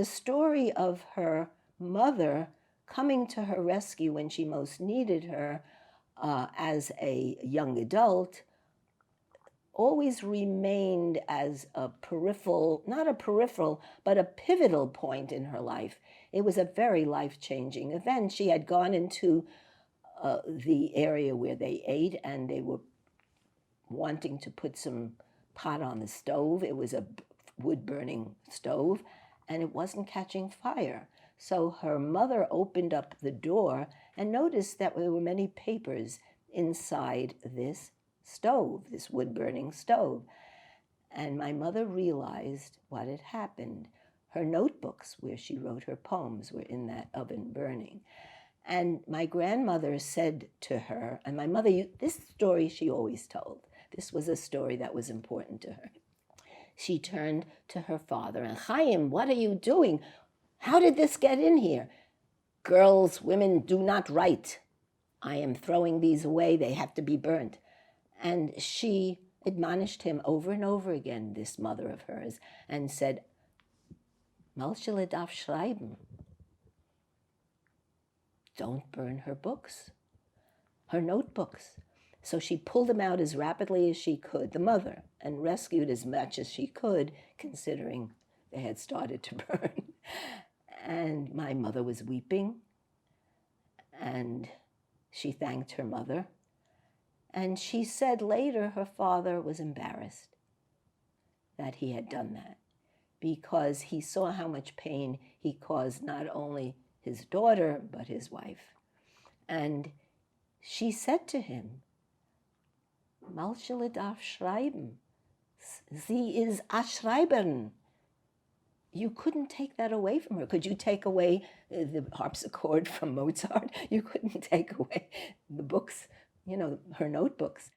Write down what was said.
the story of her mother coming to her rescue when she most needed her as a young adult always remained as a peripheral, not a peripheral, but a pivotal point in her life. It was a very life-changing event. She had gone into the area where they ate, and they were wanting to put some pot on the stove. It was a wood-burning stove, and it wasn't catching fire. So her mother opened up the door and noticed that there were many papers inside this stove, this wood-burning stove. And my mother realized what had happened. Her notebooks, where she wrote her poems, were in that oven burning. And my grandmother said to her, and my mother, this story she always told. This was a story that was important to her. She turned to her father, and Chaim, what are you doing? How did this get in here? Girls, women do not write. I am throwing these away. They have to be burnt. And she admonished him over and over again, this mother of hers, and said, Malka darf schreiben. Don't burn her books, her notebooks. So she pulled them out as rapidly as she could, the mother, and rescued as much as she could, considering they had started to burn. And my mother was weeping, and she thanked her mother. And she said later her father was embarrassed that he had done that, because he saw how much pain he caused not only his daughter, but his wife. And she said to him, Malka darf schreiben. Sie ist a Schreiberin. You couldn't take that away from her. Could you take away the harpsichord from Mozart? You couldn't take away the books, her notebooks.